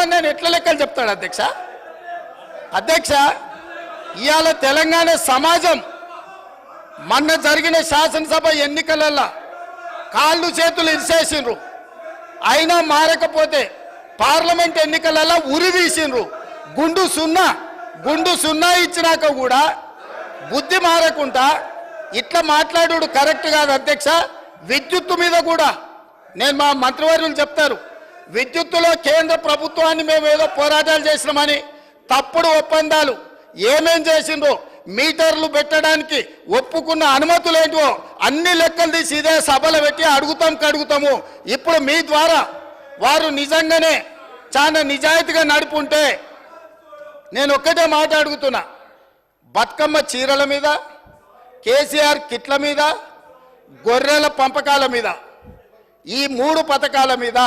సామాన్యుని ఎట్లా లెక్కలు చెప్తాడు అధ్యక్ష? అధ్యక్ష, ఇవాళ తెలంగాణ సమాజం మొన్న జరిగిన శాసనసభ ఎన్నికలలో కాళ్ళు చేతులు ఇరిసేసిండ్రు, అయినా మారకపోతే పార్లమెంట్ ఎన్నికలలో ఉరి తీసిండ్రు. గుండు సున్నా ఇచ్చినాక కూడా బుద్ధి మారకుండా ఇట్లా మాట్లాడు కరెక్ట్ కాదు అధ్యక్ష. విద్యుత్తు మీద కూడా నేను మా మంత్రివర్యులు చెప్తారు, విద్యుత్తులో కేంద్ర ప్రభుత్వాన్ని మేము ఏదో పోరాటాలు చేసినామని తప్పుడు ఒప్పందాలు ఏమేం చేసిండ్రో, మీటర్లు పెట్టడానికి ఒప్పుకున్న అనుమతులు ఏంటో అన్ని లెక్కలు తీసి ఇదే సభలు పెట్టి అడుగుతాము. ఇప్పుడు మీ ద్వారా వారు నిజంగానే చాలా నిజాయితీగా నడుపుంటే నేను ఒక్కటే మాట అడుగుతున్నా, బతుకమ్మ చీరల మీద, కేసీఆర్ కిట్ల మీద, గొర్రెల పంపకాల మీద, ఈ 3 పథకాల మీద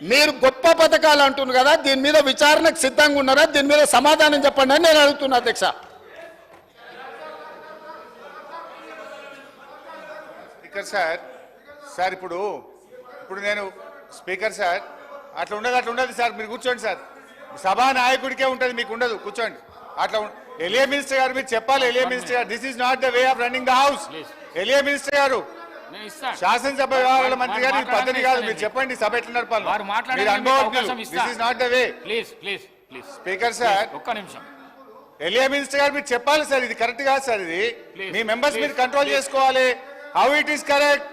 మీరు గొప్ప పథకాలు అంటున్నారు కదా, దీని మీద విచారణకు సిద్ధంగా ఉన్నారా? దీని మీద సమాధానం చెప్పండి అని నేను అడుగుతున్నా అధ్యక్ష. స్పీకర్ సార్ ఇప్పుడు నేను స్పీకర్ సార్ అట్లా ఉండదు సార్. మీరు కూర్చోండి సార్, సభా నాయకుడికే ఉంటుంది, మీకు ఉండదు. కూర్చోండి. అట్లా ఎలియా మినిస్టర్ గారు మీరు చెప్పాలి. ఎలియా మినిస్టర్ గారు, this is not the way of running the house. ఎలియా మినిస్టర్ గారు, శాసనసభ వ్యవహారాల మంత్రి గారు, ఈ పద్ధతి కాదు. మీరు చెప్పండి సభ ఎట్లా నడపాలి. This is not the way. Speaker sir ఒక్క నిమిషం. ఎలియా మినిస్టర్ గారు మీరు చెప్పాలి సార్, ఇది కరెక్ట్ కాదు సార్. ఇది మీ మెంబర్స్ మీరు కంట్రోల్ చేసుకోవాలి. హౌ ఇట్ ఈస్ కరెక్ట్,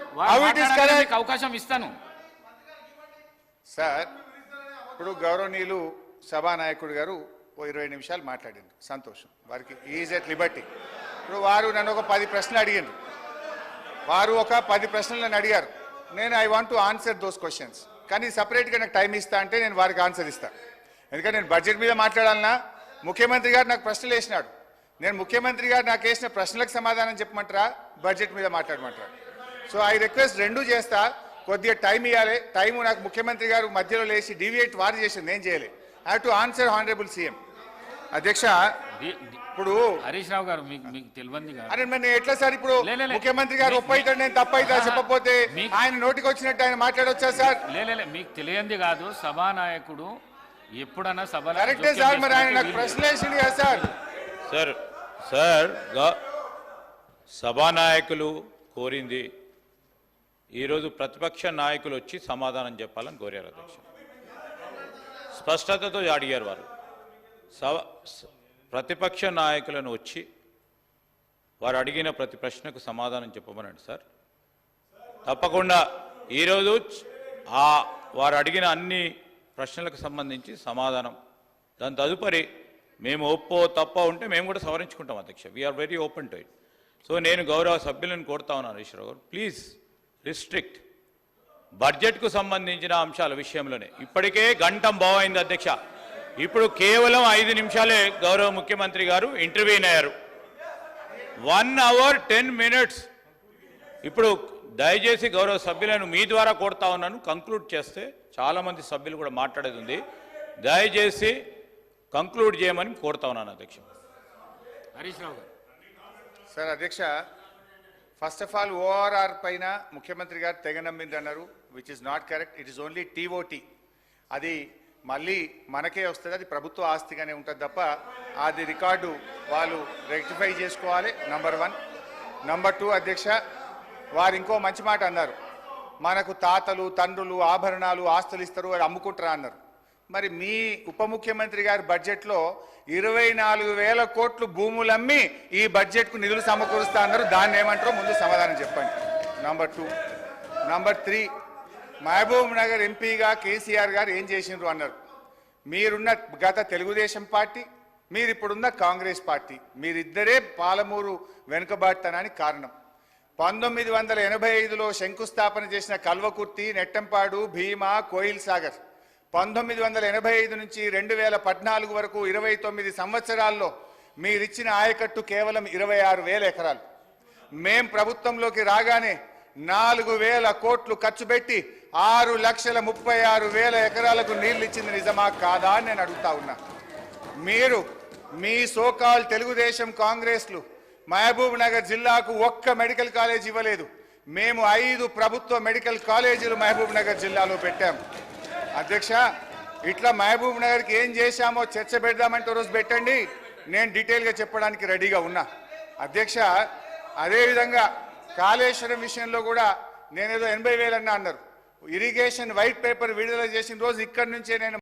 అవకాశం ఇస్తాను సార్. ఇప్పుడు గౌరవనీయులు సభానాయకుడు గారు 20 నిమిషాలు మాట్లాడింది, సంతోషం. వారికి ఈజ్ ఎట్ లిబర్టీ. ఇప్పుడు వారు నన్ను ఒక 10 ప్రశ్నలు అడిగారు. నన్ను అడిగారు. నేను I want to answer those questions. కానీ సపరేట్గా నాకు టైం ఇస్తా అంటే నేను వారికి ఆన్సర్ ఇస్తాను. ఎందుకంటే నేను బడ్జెట్ మీద మాట్లాడాలన్నా ముఖ్యమంత్రి గారు నాకు ప్రశ్నలు వేసినాడు. నేను ముఖ్యమంత్రి గారు నాకు వేసిన ప్రశ్నలకు సమాధానం చెప్పమంటారా, బడ్జెట్ మీద మాట్లాడమంటారా? సో ఐ రిక్వెస్ట్ రెండూ చేస్తా. కొద్దిగా టైం ఇవ్వాలి. టైం నాకు ముఖ్యమంత్రి గారు మధ్యలో లేచి డీవియేట్ వారు చేసింది, ఏం చేయలేదు. I have to answer honourable CM. అధ్యక్ష, ఇప్పుడు హరీష్ రావు గారు మీకు తెలియంది అరే మరి ఎట్లా సార్? ఇప్పుడు ముఖ్యమంత్రి గారు ఒప్పైతాడు, నేను తప్పైతా చెప్పకపోతే ఆయన నోటికి వచ్చినట్టు ఆయన మాట్లాడొచ్చా సార్? మీకు తెలియంది కాదు. సభానాయకుడు ఎప్పుడన్నా సభ కరెక్టే సార్. మరి ఆయన నాకు ప్రశ్న వేసింది కదా సార్. సార్ సభానాయకులు కోరింది ఈరోజు ప్రతిపక్ష నాయకులు వచ్చి సమాధానం చెప్పాలని కోరారు అధ్యక్ష. స్పష్టతతో అడిగారు వారు. ప్రతిపక్ష నాయకులను వచ్చి వారు అడిగిన ప్రతి ప్రశ్నకు సమాధానం చెప్పమనండి సార్. తప్పకుండా ఈరోజు వారు అడిగిన అన్ని ప్రశ్నలకు సంబంధించి సమాధానం, దాని తదుపరి మేము ఒప్పో తప్ప ఉంటే మేము కూడా సవరించుకుంటాం అధ్యక్ష. We're very open to it. So నేను గౌరవ సభ్యులను కోరుతా ఉన్నాను, హరీశ్రావు గారు ప్లీజ్ రిస్ట్రిక్ట్ బడ్జెట్కు సంబంధించిన అంశాల విషయంలోనే. ఇప్పటికే గంటం బావైంది అధ్యక్ష. ఇప్పుడు కేవలం 5 నిమిషాలే గౌరవ ముఖ్యమంత్రి గారు ఇంటర్వ్యూన్ అయ్యారు. 1 hour 10 minutes. ఇప్పుడు దయచేసి గౌరవ సభ్యులను మీ ద్వారా కోరుతా ఉన్నాను, కంక్లూడ్ చేస్తే చాలామంది సభ్యులు కూడా మాట్లాడేది ఉంది. దయచేసి కంక్లూడ్ చేయమని కోరుతా ఉన్నాను అధ్యక్ష. హరీష్ రావు గారు. సార్ అధ్యక్ష, ఫస్ట్ ఆఫ్ ఆల్ ఓఆర్ఆర్ పైన ముఖ్యమంత్రి గారు తెగ నమ్మింది అన్నారు, which is not correct. It is only TOT. అది మళ్ళీ మనకే వస్తుంది, అది ప్రభుత్వ ఆస్తిగానే ఉంటుంది తప్ప అది రికార్డు వాళ్ళు రెక్టిఫై చేసుకోవాలి. నంబర్ 1. నంబర్ 2 అధ్యక్ష, వారు ఇంకో మంచి మాట అన్నారు, మనకు తాతలు తండ్రులు ఆభరణాలు ఆస్తులు ఇస్తారు, అది అమ్ముకుంటారా అన్నారు. మరి మీ ఉప ముఖ్యమంత్రి గారి బడ్జెట్లో 24,000 కోట్లు భూములు అమ్మి ఈ బడ్జెట్కు నిధులు సమకూరుస్తా అన్నారు. దాన్ని ఏమంటారో ముందు సమాధానం చెప్పండి. నంబర్ 2. నంబర్ 3, మహబూబ్ నగర్ ఎంపీగా కేసీఆర్ గారు ఏం చేసిండ్రు అన్నారు. మీరున్న గత తెలుగుదేశం పార్టీ, మీరిప్పుడున్న కాంగ్రెస్ పార్టీ, మీరిద్దరే పాలమూరు వెనుకబాటుతనానికి కారణం. 1985లో శంకుస్థాపన చేసిన కల్వకుర్తి, నెట్టంపాడు, భీమా, కోయిల్ సాగర్ 1985 నుంచి 2014 వరకు 29 సంవత్సరాల్లో మీరిచ్చిన ఆయకట్టు కేవలం 26,000 ఎకరాలు. మేం ప్రభుత్వంలోకి రాగానే 4,000 కోట్లు ఖర్చు పెట్టి 6,36,000 ఎకరాలకు నీళ్లు ఇచ్చింది నిజమా కాదా అని నేను అడుగుతా ఉన్నా. మీరు మీ సోకాల్ తెలుగుదేశం కాంగ్రెస్లు మహబూబ్ నగర్ జిల్లాకు ఒక్క మెడికల్ కాలేజ్ ఇవ్వలేదు. మేము 5 ప్రభుత్వ మెడికల్ కాలేజీలు మహబూబ్ నగర్ జిల్లాలో పెట్టాం. అధ్యక్ష, ఇట్లా మహబూబ్ నగర్కి ఏం చేశామో చర్చ పెడదామంటే రోజు పెట్టండి, నేను డీటెయిల్గా చెప్పడానికి రెడీగా ఉన్నా. అధ్యక్ష, అదేవిధంగా కాళేశ్వరం విషయంలో కూడా నేనేదో 80,000 అన్నారు. ఇరిగేషన్ వైట్ పేపర్ విడుదల చేసిన రోజు ఇక్కడి నుంచే నేను